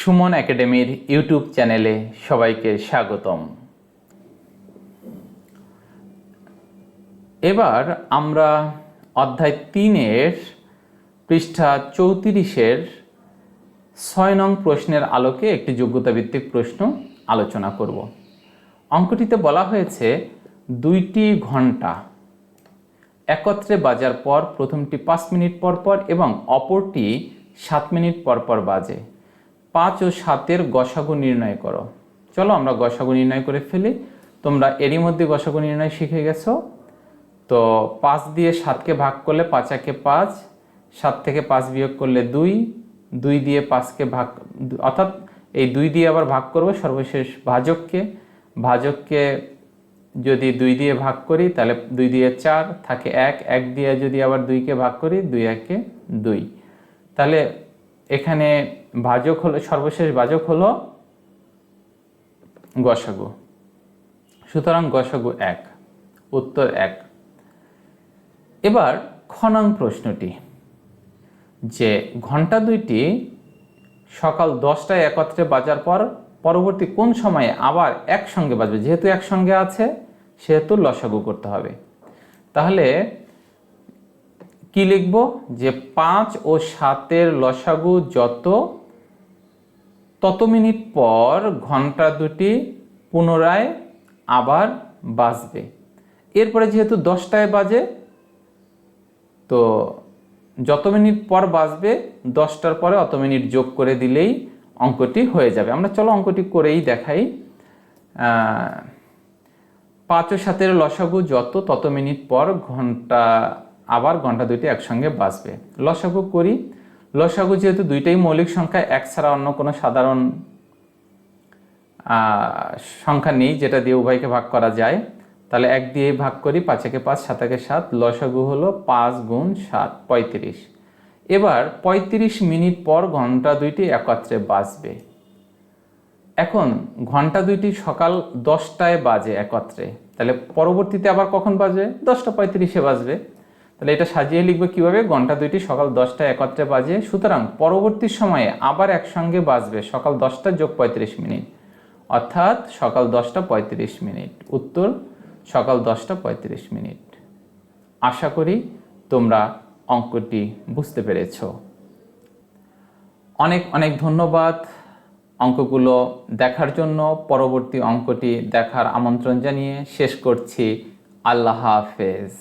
সুমন একাডেমির ইউটিউব চ্যানেলে সবাইকে স্বাগতম। এবার আমরা অধ্যায় 3-এর পৃষ্ঠা 34-এর 6 নং প্রশ্নের আলোকে একটি যোগ্যতা ভিত্তিক প্রশ্ন আলোচনা করব। অঙ্কটিতে বলা হয়েছে 2টি ঘন্টা একত্রে বাজার পর প্রথমটি 5 মিনিট পর পর এবং অপরটি 7 মিনিট পর পর বাজে। 5 ও 7-এর গসাগু নির্ণয় করো। চলো আমরা গসাগু নির্ণয় করে ফেলি। তোমরা এরই মধ্যে গসাগু নির্ণয় শিখে গেছো। তো 5 দিয়ে 7কে ভাগ করলে 5 একে 5, 7 থেকে 5 বিয়োগ করলে 2, 2 দিয়ে 5কে ভাগ অর্থাৎ এই 2 দিয়ে আবার ভাগ করব সর্বশেষ ভাজককে যদি 2 দিয়ে ভাগ করি তাহলে 2 দিয়ে 4 থাকে 1, 1 দিয়ে যদি আবার 2কে ভাগ করি 2 একে 2। তাহলে এখানে ভাজক হলো সর্বশেষ ভাজক হলো গসাগু, সুতরাং গসাগু 1, উত্তর 1। এবার খ নং প্রশ্নটি যে ঘন্টা দুইটি সকাল 10টায় একত্রে বাজার পর পরবর্তী কোন সময়ে আবার একসঙ্গে বাজবে। যেহেতু একসঙ্গে আছে সেহেতু লসাগু করতে হবে। তাহলে কি লিখব যে 5 ও 7-এর লসাগু তত মিনিট পর ঘন্টা দুটি পুনরায় আবার বাজবে। এরপরে যেহেতু 10টায় বাজে তো যত মিনিট পর বাজবে 10টার পরে অত মিনিট যোগ করে দিলেই অঙ্কটি হয়ে যাবে। আমরা চলো অঙ্কটি করেই দেখাই। 5 ও 7-এর লসাগু তত মিনিট পর ঘন্টা দুটি একসঙ্গে বাজবে। লসাগু করি। লসাগু যেহেতু দুইটাই মৌলিক সংখ্যা, এক ছাড়া অন্য কোনো সাধারণ সংখ্যা নেই যেটা দিয়ে উভয়কে ভাগ করা যায়, তাহলে 1 দিয়ে ভাগ করি। 5 একে 5, 7 একে 7, লসাগু হলো 5 গুণ 7, 35। এবার 35 মিনিট পর ঘন্টা দুইটি একত্রে বাজবে। এখন ঘন্টা দুইটি সকাল 10টায় বাজে একত্রে, তাহলে পরবর্তীতে আবার কখন বাজবে? 10:35-এ বাজবে। তাহলে এটা সাজিয়ে লিখবো কিভাবে? ঘন্টা দুইটি সকাল 10টায় একত্রে বাজে, সুতরাং পরবর্তী সময়ে আবার একসঙ্গে বাজবে সকাল 10টা যোগ 35 মিনিট, অর্থাৎ সকাল 10:35 মিনিট। উত্তর সকাল 10:35 মিনিট। আশা করি তোমরা অঙ্কটি বুঝতে পেরেছ। অনেক অনেক ধন্যবাদ অঙ্কগুলো দেখার জন্য। পরবর্তী অঙ্কটি দেখার আমন্ত্রণ জানিয়ে শেষ করছি। আল্লাহ হাফেজ।